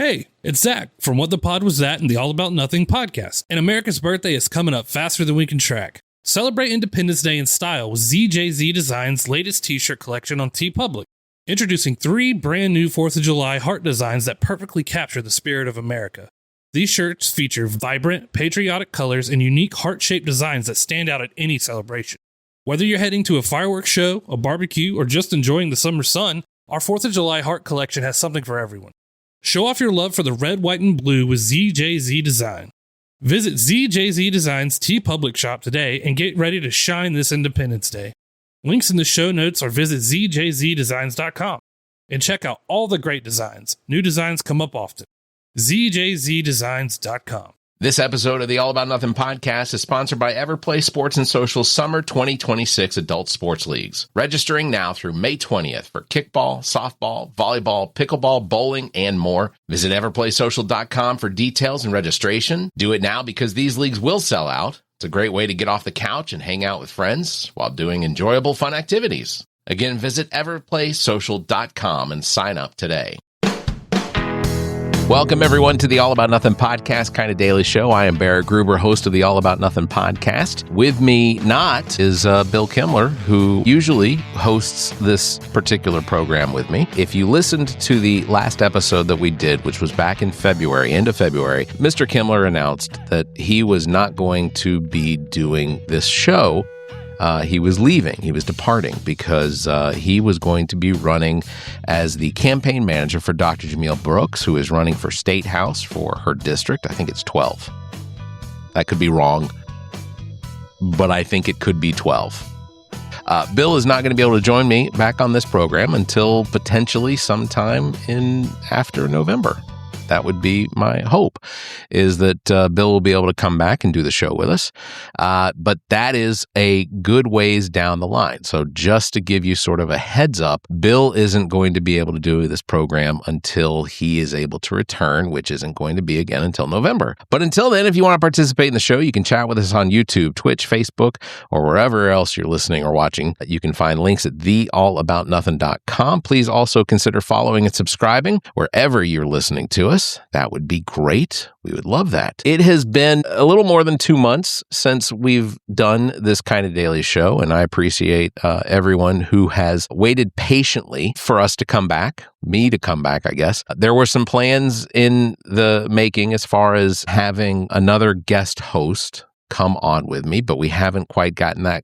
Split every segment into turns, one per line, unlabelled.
Hey, it's Zach from What the Pod Was That and the All About Nothing podcast. And America's birthday is coming up faster than we can track. Celebrate Independence Day in style with ZJZ Designs' latest t-shirt collection on TeePublic. Introducing 3 brand new 4th of July heart designs that perfectly capture the spirit of America. These shirts feature vibrant, patriotic colors and unique heart-shaped designs that stand out at any celebration. Whether you're heading to a fireworks show, a barbecue, or just enjoying the summer sun, our 4th of July heart collection has something for everyone. Show off your love for the red, white, and blue with ZJZ Design. Visit ZJZ Design's TeePublic shop today and get ready to shine this Independence Day. Links in the show notes or visit ZJZDesigns.com and check out all the great designs. New designs come up often. ZJZDesigns.com.
This episode of the All About Nothing podcast is sponsored by Everplay Sports and Social Summer 2026 Adult Sports Leagues. Registering now through May 20th for kickball, softball, volleyball, pickleball, bowling, and more. Visit everplaysocial.com for details and registration. Do it now because these leagues will sell out. It's a great way to get off the couch and hang out with friends while doing enjoyable, fun activities. Again, visit everplaysocial.com and sign up today. Welcome, everyone, to the All About Nothing podcast, kind of daily show. I am Barrett Gruber, host of the All About Nothing podcast. With me not is Bill Kimler, who usually hosts this particular program with me. If you listened to the last episode that we did, which was back in February, end of February, Mr. Kimler announced that he was not going to be doing this show. He was leaving. He was departing because he was going to be running as the campaign manager for Dr. Jamil Brooks, who is running for State House for her district. I think it's 12. That could be wrong, but I think it could be 12. Bill is not going to be able to join me back on this program until potentially sometime in after November. That would be my hope, is that Bill will be able to come back and do the show with us. But that is a good ways down the line. So just to give you sort of a heads up, Bill isn't going to be able to do this program until he is able to return, which isn't going to be again until November. But until then, if you want to participate in the show, you can chat with us on YouTube, Twitch, Facebook, or wherever else you're listening or watching. You can find links at theallaboutnothing.com. Please also consider following and subscribing wherever you're listening to us. That would be great. We would love that. It has been a little more than 2 months since we've done this kind of daily show, and I appreciate everyone who has waited patiently for us to come back, me to come back, I guess. There were some plans in the making as far as having another guest host come on with me, but we haven't quite gotten that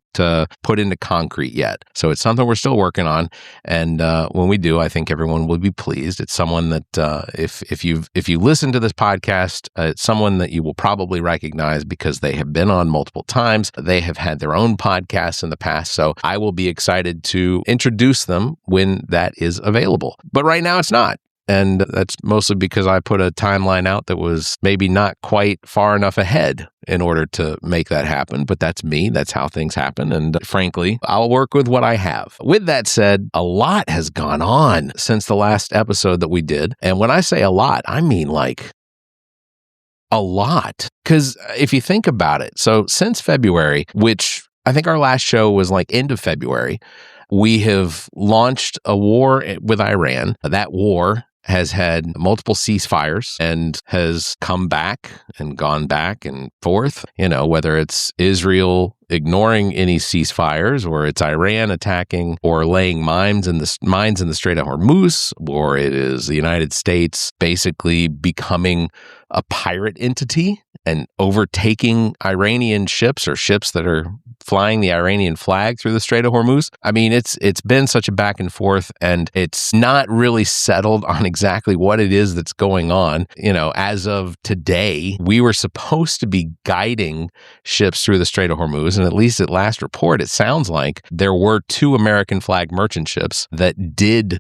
put into concrete yet. So it's something we're still working on. And when we do, I think everyone will be pleased. It's someone that if you listen to this podcast, it's someone that you will probably recognize because they have been on multiple times. They have had their own podcasts in the past. So I will be excited to introduce them when that is available. But right now it's not. And that's mostly because I put a timeline out that was maybe not quite far enough ahead in order to make that happen. But that's me. That's how things happen. And frankly, I'll work with what I have. With that said, a lot has gone on since the last episode that we did. And when I say a lot, I mean like a lot. Because if you think about it, so since February, which I think our last show was like end of February, we have launched a war with Iran. That war has had multiple ceasefires and has come back and gone back and forth, whether it's Israel ignoring any ceasefires, or it's Iran attacking or laying mines in the Strait of Hormuz, or it is the United States basically becoming a pirate entity and overtaking Iranian ships or ships that are flying the Iranian flag through the Strait of Hormuz. I mean, it's been such a back and forth, and it's not really settled on exactly what it is that's going on. As of today, we were supposed to be guiding ships through the Strait of Hormuz, and at least at last report, it sounds like there were 2 American flag merchant ships that did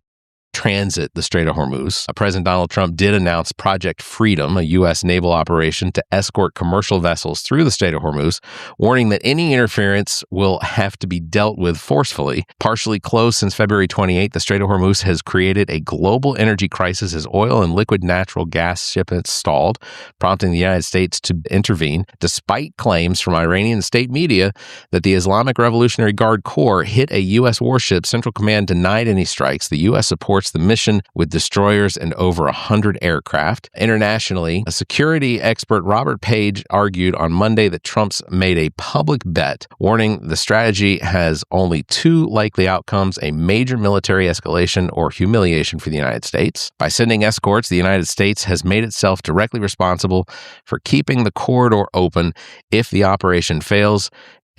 transit the Strait of Hormuz. President Donald Trump did announce Project Freedom, a U.S. naval operation to escort commercial vessels through the Strait of Hormuz, warning that any interference will have to be dealt with forcefully. Partially closed since February 28, the Strait of Hormuz has created a global energy crisis as oil and liquid natural gas shipments stalled, prompting the United States to intervene, despite claims from Iranian state media that the Islamic Revolutionary Guard Corps hit a U.S. warship. Central Command denied any strikes. The U.S. supports supports the mission with destroyers and over 100 aircraft. Internationally, a security expert, Robert Page, argued on Monday that Trump's made a public bet, warning the strategy has only two likely outcomes: a major military escalation or humiliation for the United States. By sending escorts, the United States has made itself directly responsible for keeping the corridor open. If the operation fails,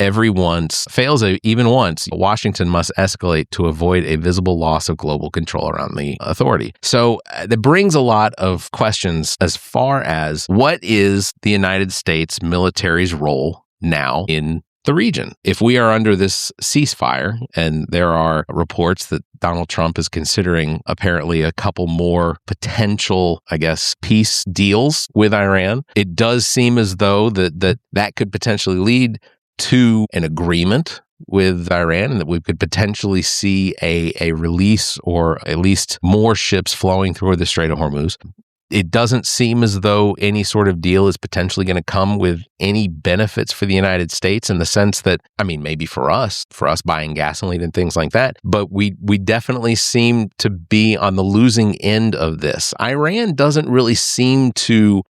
even once, Washington must escalate to avoid a visible loss of global control around the authority. So that brings a lot of questions as far as what is the United States military's role now in the region. If we are under this ceasefire, and there are reports that Donald Trump is considering apparently a couple more potential, peace deals with Iran, it does seem as though that could potentially lead to an agreement with Iran, and that we could potentially see a release or at least more ships flowing through the Strait of Hormuz. It doesn't seem as though any sort of deal is potentially going to come with any benefits for the United States, in the sense that, maybe for us buying gasoline and things like that, but we definitely seem to be on the losing end of this. Iran doesn't really seem to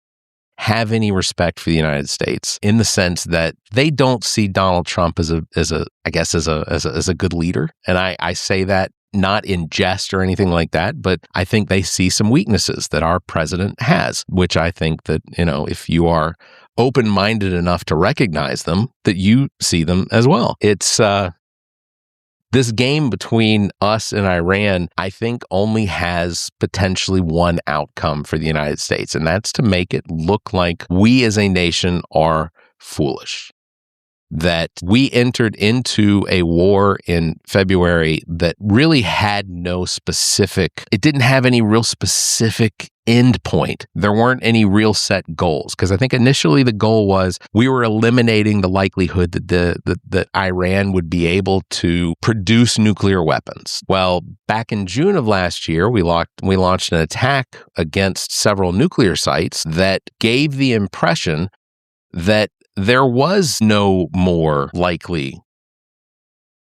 have any respect for the United States, in the sense that they don't see Donald Trump as a good leader. And I say that not in jest or anything like that, but I think they see some weaknesses that our president has, which I think that, if you are open-minded enough to recognize them, that you see them as well. It's this game between us and Iran, I think, only has potentially one outcome for the United States, and that's to make it look like we as a nation are foolish. That we entered into a war in February that really had it didn't have any real specific end point. There weren't any real set goals, because I think initially the goal was we were eliminating the likelihood that Iran would be able to produce nuclear weapons. Well, back in June of last year, we launched an attack against several nuclear sites that gave the impression that there was no likely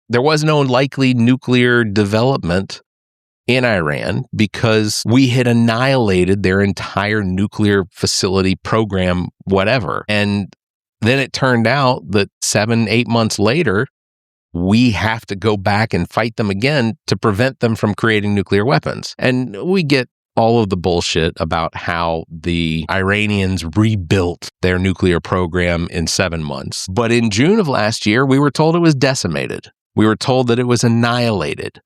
nuclear development in Iran, because we had annihilated their entire nuclear facility program, whatever. And then it turned out that 7-8 months later, we have to go back and fight them again to prevent them from creating nuclear weapons. And we get all of the bullshit about how the Iranians rebuilt their nuclear program in 7 months. But in June of last year, we were told it was decimated. We were told that it was annihilated.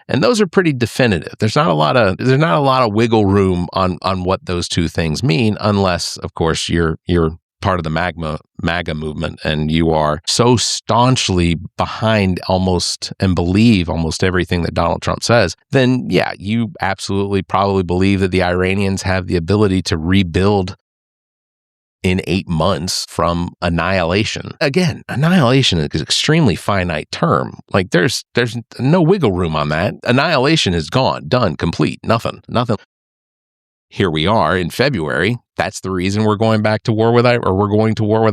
And those are pretty definitive. There's not a lot of wiggle room on what those two things mean, unless, of course, you're part of the MAGA movement, and you are so staunchly behind and believe almost everything that Donald Trump says, then yeah, you absolutely probably believe that the Iranians have the ability to rebuild in 8 months from annihilation. Again, annihilation is an extremely finite term. Like there's no wiggle room on that. Annihilation is gone, done, complete, nothing. Here we are in February. That's the reason we're going to war with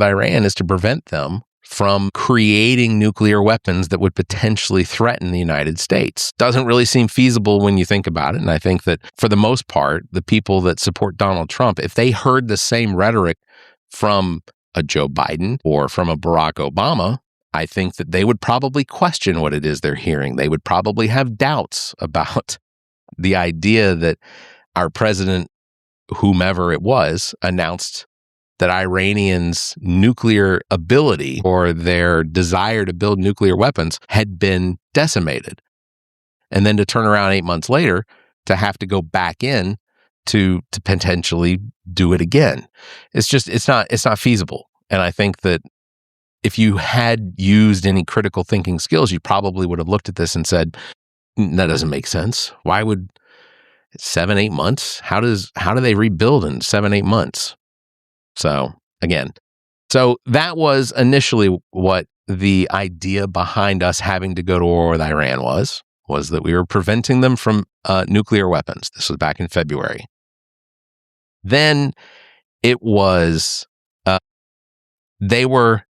Iran, is to prevent them from creating nuclear weapons that would potentially threaten the United States. Doesn't really seem feasible when you think about it. And I think that for the most part, the people that support Donald Trump, if they heard the same rhetoric from a Joe Biden or from a Barack Obama, I think that they would probably question what it is they're hearing. They would probably have doubts about the idea that our president, whomever it was, announced that Iranians' nuclear ability or their desire to build nuclear weapons had been decimated. And then to turn around 8 months later to have to go back in to potentially do it again. It's not feasible. And I think that if you had used any critical thinking skills, you probably would have looked at this and said, that doesn't make sense. Why would 7-8 months? How do they rebuild in 7-8 months? So that was initially what the idea behind us having to go to war with Iran was that we were preventing them from nuclear weapons. This was back in February. Then it was they were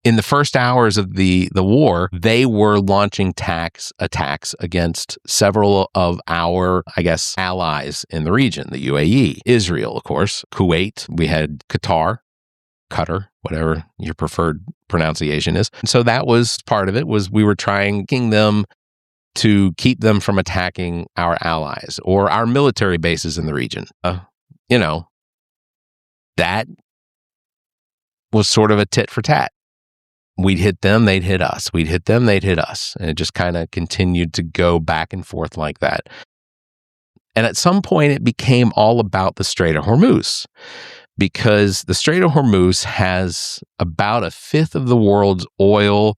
in the first hours of the war, they were launching attacks against several of our, I guess, allies in the region, the UAE, Israel, of course, Kuwait. We had Qatar, whatever your preferred pronunciation is. And so that was part of it, was we were trying them to keep them from attacking our allies or our military bases in the region. That was sort of a tit for tat. We'd hit them, they'd hit us. We'd hit them, they'd hit us. And it just kind of continued to go back and forth like that. And at some point, it became all about the Strait of Hormuz, because the Strait of Hormuz has about a fifth of the world's oil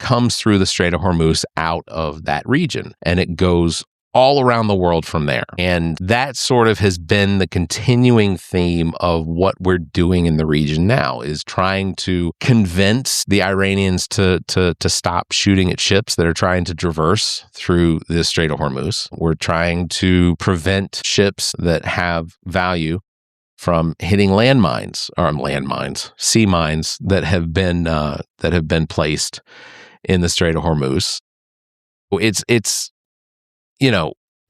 comes through the Strait of Hormuz out of that region, and it goes all around the world from there. And that sort of has been the continuing theme of what we're doing in the region now, is trying to convince the Iranians to stop shooting at ships that are trying to traverse through the Strait of Hormuz. We're trying to prevent ships that have value from hitting sea mines that have been placed in the Strait of Hormuz. It's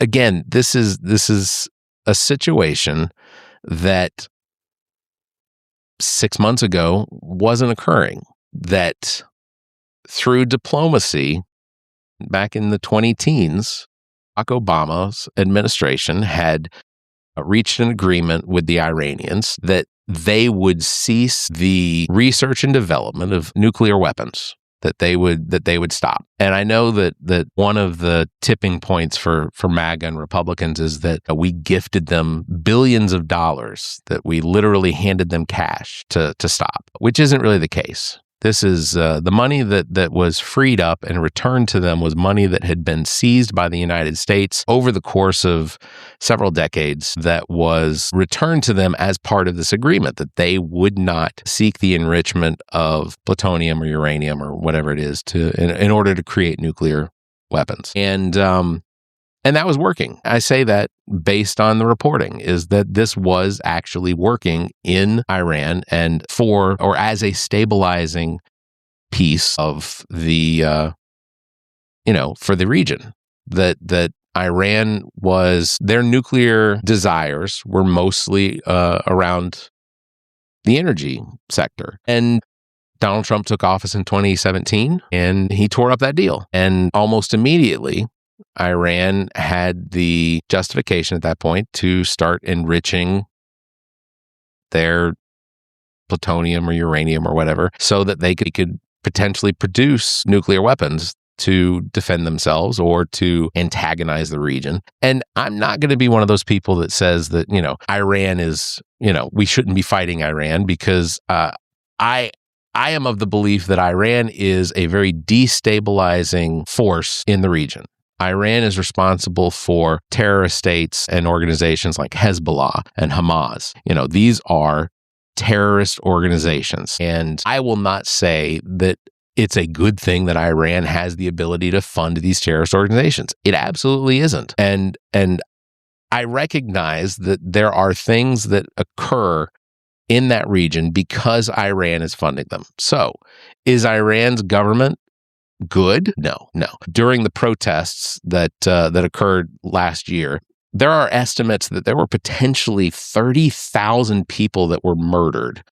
again, this is a situation that 6 months ago wasn't occurring, that through diplomacy back in the 2010s, Barack Obama's administration had reached an agreement with the Iranians that they would cease the research and development of nuclear weapons, that they would stop. And I know that one of the tipping points for MAGA and Republicans is that we gifted them billions of dollars, that we literally handed them cash to stop, which isn't really the case. This is the money that was freed up and returned to them was money that had been seized by the United States over the course of several decades, that was returned to them as part of this agreement, that they would not seek the enrichment of plutonium or uranium or whatever it is in order to create nuclear weapons. And that was working. I say that based on the reporting, is that this was actually working in Iran and as a stabilizing piece of the, for the region. That Iran their nuclear desires were mostly around the energy sector. And Donald Trump took office in 2017 and he tore up that deal. And almost immediately, Iran had the justification at that point to start enriching their plutonium or uranium or whatever, so that they could potentially produce nuclear weapons to defend themselves or to antagonize the region. And I'm not going to be one of those people that says that, Iran is, we shouldn't be fighting Iran, because I am of the belief that Iran is a very destabilizing force in the region. Iran is responsible for terrorist states and organizations like Hezbollah and Hamas. These are terrorist organizations. And I will not say that it's a good thing that Iran has the ability to fund these terrorist organizations. It absolutely isn't. And I recognize that there are things that occur in that region because Iran is funding them. So, is Iran's government good? No. During the protests that occurred last year, there are estimates that there were potentially 30,000 people that were murdered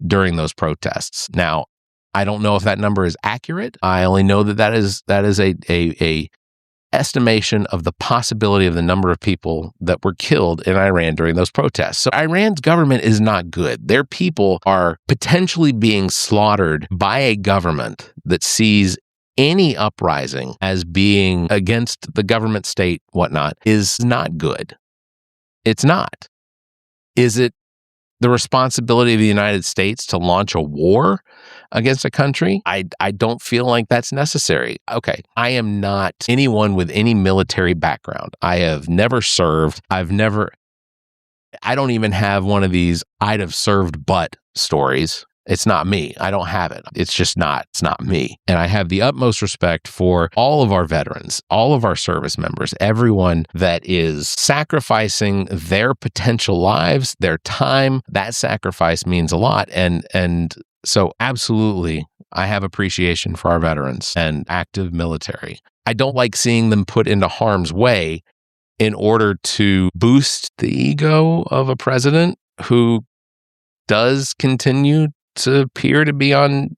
during those protests. Now, I don't know if that number is accurate. I only know that is a estimation of the possibility of the number of people that were killed in Iran during those protests. So Iran's government is not good. Their people are potentially being slaughtered by a government that sees any uprising as being against the government, state, whatnot, is not good. It's not. Is it the responsibility of the United States to launch a war against a country? I don't feel like that's necessary. Okay, I am not anyone with any military background. I have never served. I don't even have one of these I'd have served but stories. It's not me. I don't have it. It's not me. And I have the utmost respect for all of our veterans, all of our service members, everyone that is sacrificing their potential lives, their time. That sacrifice means a lot. And So absolutely, I have appreciation for our veterans and active military. I don't like seeing them put into harm's way in order to boost the ego of a president who does continue to appear to be on,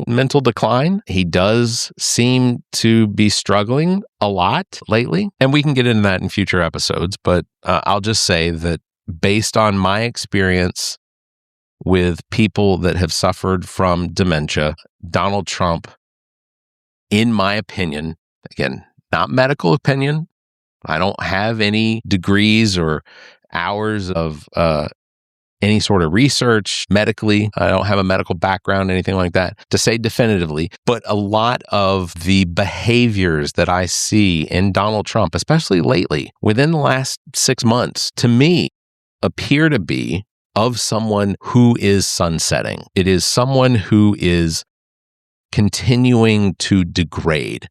mental decline. He does seem to be struggling a lot lately, and we can get into that in future episodes, but I'll just say that based on my experience with people that have suffered from dementia, Donald Trump, in my opinion, again, not medical opinion, I don't have any degrees or hours of any sort of research medically. I don't have a medical background, anything like that, to say definitively. But a lot of the behaviors that I see in Donald Trump, especially lately, within the last 6 months, to me, appear to be of someone who is sunsetting. It is someone who is continuing to degrade.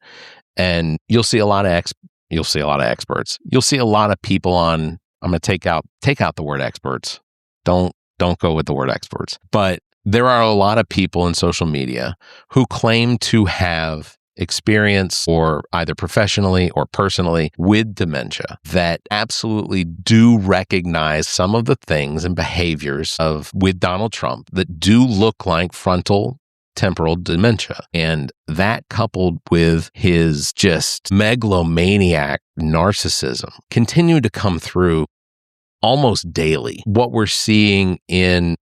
And you'll see a lot of experts. You'll see a lot of people on, I'm going to take out the word experts. Don't go with the word experts. But there are a lot of people in social media who claim to have experience, or either professionally or personally, with dementia, that absolutely do recognize some of the things and behaviors with Donald Trump that do look like frontal temporal dementia. And that, coupled with his just megalomaniac narcissism, continue to come through almost daily. What we're seeing in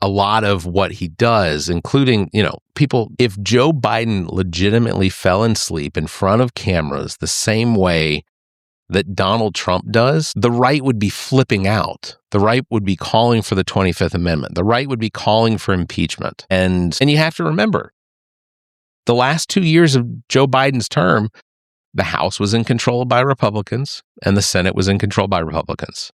a lot of what he does, including, people, if Joe Biden legitimately fell asleep in front of cameras the same way that Donald Trump does, the right would be flipping out. The right would be calling for the 25th Amendment. The right would be calling for impeachment. And you have to remember, the last 2 years of Joe Biden's term, the House was in control by Republicans and the Senate was in control by Republicans.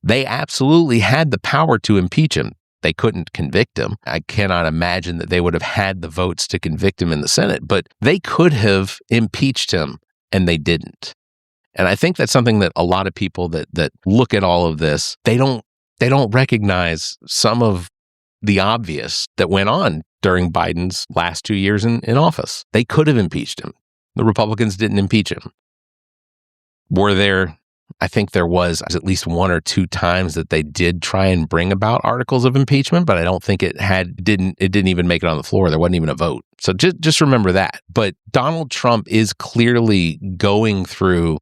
They absolutely had the power to impeach him. They couldn't convict him. I cannot imagine that they would have had the votes to convict him in the Senate, but they could have impeached him, and they didn't. And I think that's something that a lot of people that look at all of this, they don't recognize some of the obvious that went on during Biden's last 2 years in office. They could have impeached him. The Republicans didn't impeach him. I think there was at least 1 or 2 times that they did try and bring about articles of impeachment, but I don't think it didn't even make it on the floor. There wasn't even a vote. So just remember that. But Donald Trump is clearly going through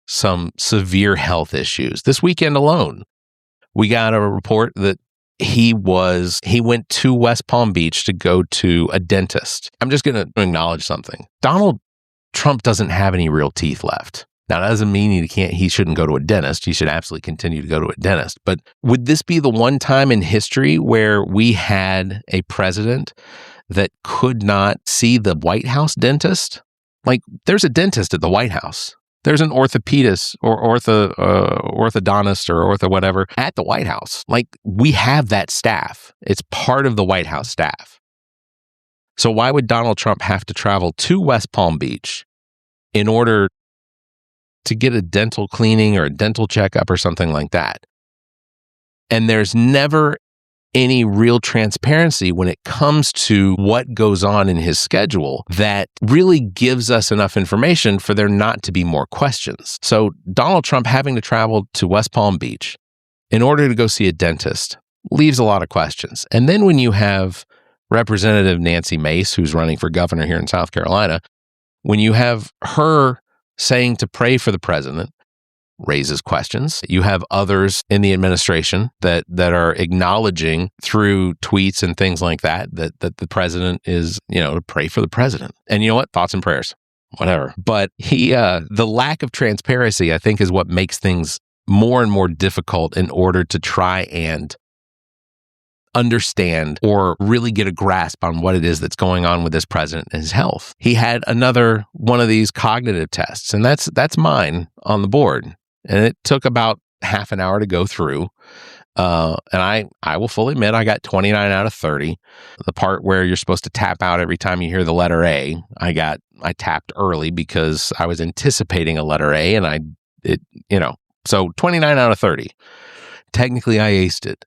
some severe health issues. This weekend alone, we got a report that he went to West Palm Beach to go to a dentist. I'm just going to acknowledge something. Donald Trump doesn't have any real teeth left. Now, that doesn't mean he shouldn't go to a dentist. He should absolutely continue to go to a dentist. But would this be the one time in history where we had a president that could not see the White House dentist? Like, there's a dentist at the White House. There's an orthopedist or orthodontist or ortho whatever at the White House. Like, we have that staff. It's part of the White House staff. So why would Donald Trump have to travel to West Palm Beach in order to get a dental cleaning or a dental checkup or something like that? And there's never any real transparency when it comes to what goes on in his schedule that really gives us enough information for there not to be more questions. So Donald Trump having to travel to West Palm Beach in order to go see a dentist leaves a lot of questions. And then when you have Representative Nancy Mace, who's running for governor here in South Carolina, when you have her saying to pray for the president, raises questions. You have others in the administration that are acknowledging through tweets and things like that the president is, to pray for the president. And you know what? Thoughts and prayers, whatever. But the lack of transparency, I think, is what makes things more and more difficult in order to try and understand or really get a grasp on what it is that's going on with this president and his health. He had another one of these cognitive tests, and that's mine on the board. And it took about half an hour to go through. And I will fully admit I got 29 out of 30. The part where you're supposed to tap out every time you hear the letter A, I tapped early because I was anticipating a letter A, and so 29 out of 30. Technically, I aced it.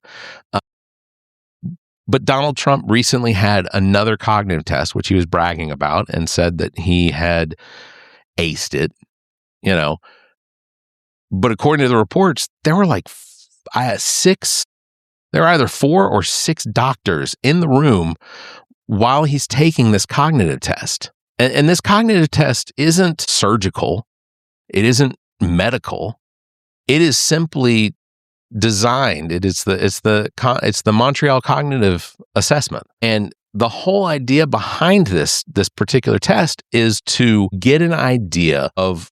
But Donald Trump recently had another cognitive test, which he was bragging about, and said that he had aced it, you know. But according to the reports, there were like there were either 4 or 6 doctors in the room while he's taking this cognitive test. And this cognitive test isn't surgical. It isn't medical. It is simply designed. It's the Montreal Cognitive Assessment. And the whole idea behind this particular test is to get an idea of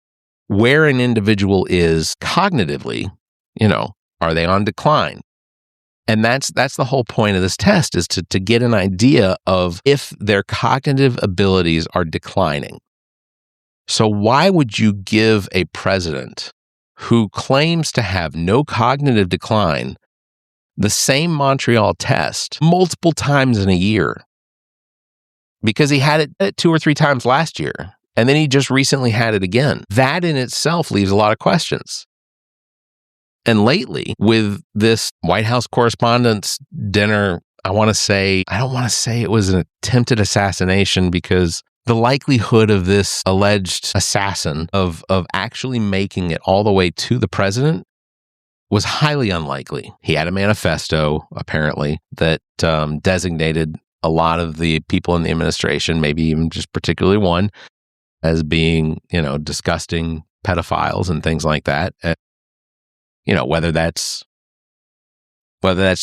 where an individual is cognitively. Are they on decline? And that's the whole point of this test, is to get an idea of if their cognitive abilities are declining. So why would you give a president who claims to have no cognitive decline the same Montreal test multiple times in a year? Because he had it 2 or 3 times last year, and then he just recently had it again. That in itself leaves a lot of questions. And lately, with this White House Correspondents' Dinner, I don't want to say it was an attempted assassination, because the likelihood of this alleged assassin of actually making it all the way to the president was highly unlikely. He had a manifesto, apparently, that designated a lot of the people in the administration, maybe even just particularly one, as being, disgusting pedophiles and things like that. Whether that's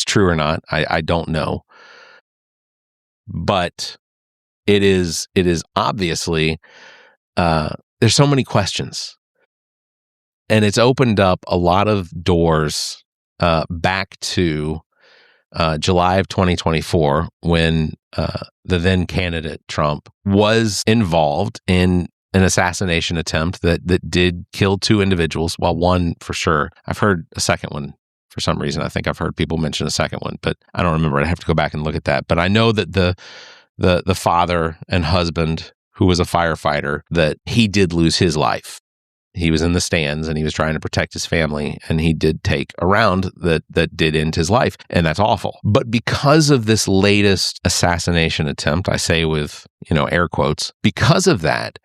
true or not, I don't know. But it is obviously, there's so many questions. And it's opened up a lot of doors back to July of 2024, when the then candidate Trump was involved in an assassination attempt that did kill 2 individuals. Well, one for sure. I've heard a second one for some reason. I think I've heard people mention a second one, but I don't remember. I'd have to go back and look at that. But I know that the father and husband, who was a firefighter, that he did lose his life. He was in the stands and he was trying to protect his family, and he did take a round that did end his life, and that's awful. But because of this latest assassination attempt, I say with, air quotes, because of that,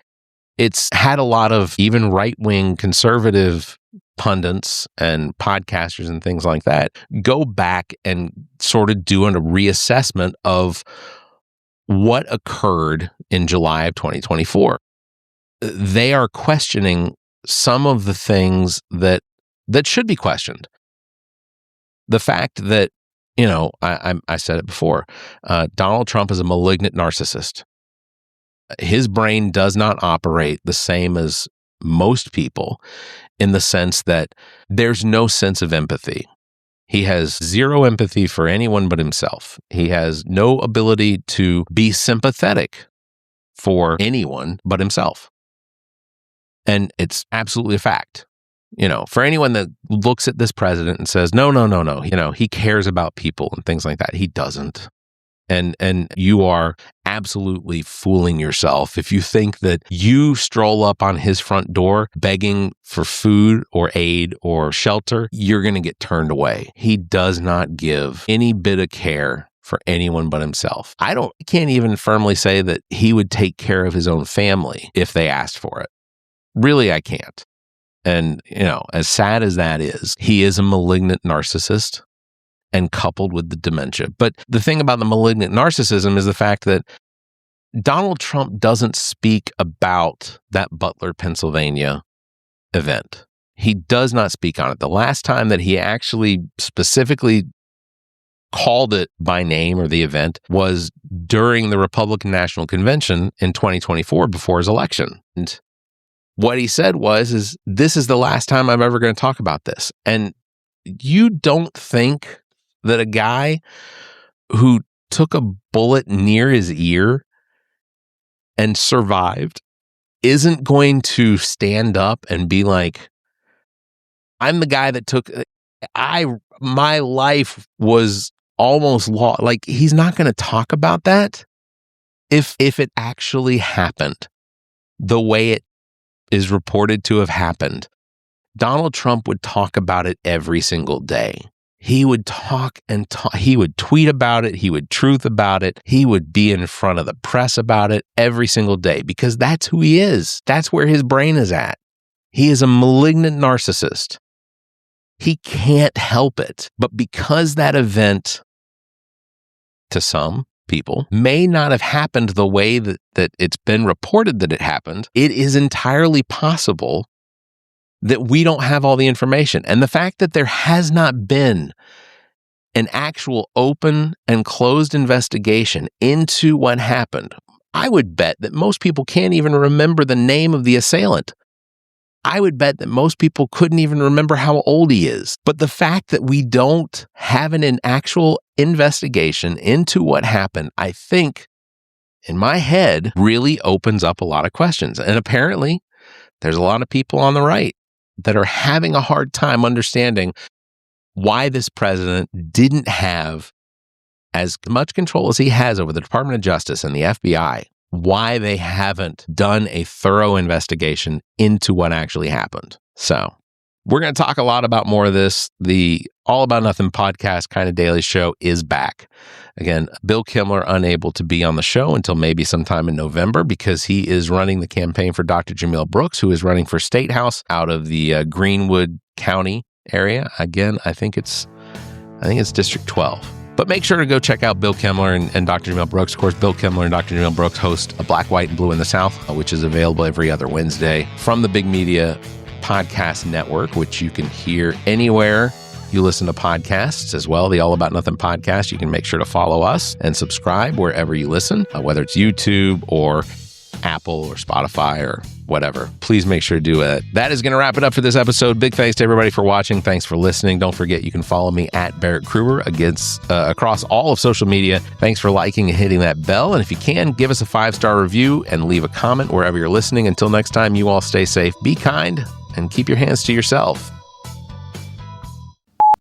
it's had a lot of even right-wing conservative pundits and podcasters and things like that go back and sort of do a reassessment of what occurred in July of 2024. They are questioning some of the things that should be questioned. The fact that, I said it before, Donald Trump is a malignant narcissist. His brain does not operate the same as most people, in the sense that there's no sense of empathy. He has zero empathy for anyone but himself. He has no ability to be sympathetic for anyone but himself. And it's absolutely a fact. For anyone that looks at this president and says, no, he cares about people and things like that, he doesn't. And you are absolutely fooling yourself if you think that you stroll up on his front door begging for food or aid or shelter, you're going to get turned away. He does not give any bit of care for anyone but himself. I can't even firmly say that he would take care of his own family if they asked for it. Really, I can't. And, as sad as that is, he is a malignant narcissist, and coupled with the dementia. But the thing about the malignant narcissism is the fact that Donald Trump doesn't speak about that Butler, Pennsylvania event. He does not speak on it. The last time that he actually specifically called it by name, or the event, was during the Republican National Convention in 2024 before his election. And what he said was, this is the last time I'm ever going to talk about this. And you don't think that a guy who took a bullet near his ear and survived isn't going to stand up and be like, I'm the guy that my life was almost lost. Like, he's not going to talk about that if it actually happened the way it is reported to have happened. Donald Trump would talk about it every single day. He would talk and talk. He would tweet about it. He would truth about it. He would be in front of the press about it every single day because that's who he is. That's where his brain is at. He is a malignant narcissist. He can't help it. But because that event, to some people, may not have happened the way that it's been reported that it happened, it is entirely possible that we don't have all the information. And the fact that there has not been an actual open and closed investigation into what happened, I would bet that most people can't even remember the name of the assailant. I would bet that most people couldn't even remember how old he is. But the fact that we don't have an actual investigation into what happened, I think, in my head, really opens up a lot of questions. And apparently, there's a lot of people on the right that are having a hard time understanding why this president didn't have as much control as he has over the Department of Justice and the FBI, why they haven't done a thorough investigation into what actually happened. So we're going to talk a lot about more of this. The All About Nothing podcast kind of daily show is back. Again, Bill Kimmler unable to be on the show until maybe sometime in November because he is running the campaign for Dr. Jamil Brooks, who is running for State House out of the Greenwood County area. Again, I think it's District 12. But make sure to go check out Bill Kimmler and Dr. Jamil Brooks. Of course, Bill Kimmler and Dr. Jamil Brooks host a Black, White, and Blue in the South, which is available every other Wednesday from the Big Media Podcast Network, which you can hear anywhere you listen to podcasts as well. The All About Nothing podcast. You can make sure to follow us and subscribe wherever you listen, whether it's YouTube or Apple or Spotify or whatever. Please make sure to do it. That is going to wrap it up for this episode. Big thanks to everybody for watching. Thanks for listening. Don't forget, you can follow me at Barrett Gruber across all of social media. Thanks for liking and hitting that bell. And if you can, give us a 5-star review and leave a comment wherever you're listening. Until next time, you all stay safe, be kind, and keep your hands to yourself.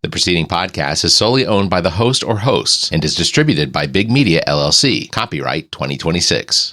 The preceding podcast is solely owned by the host or hosts and is distributed by Big Media, LLC. Copyright 2026.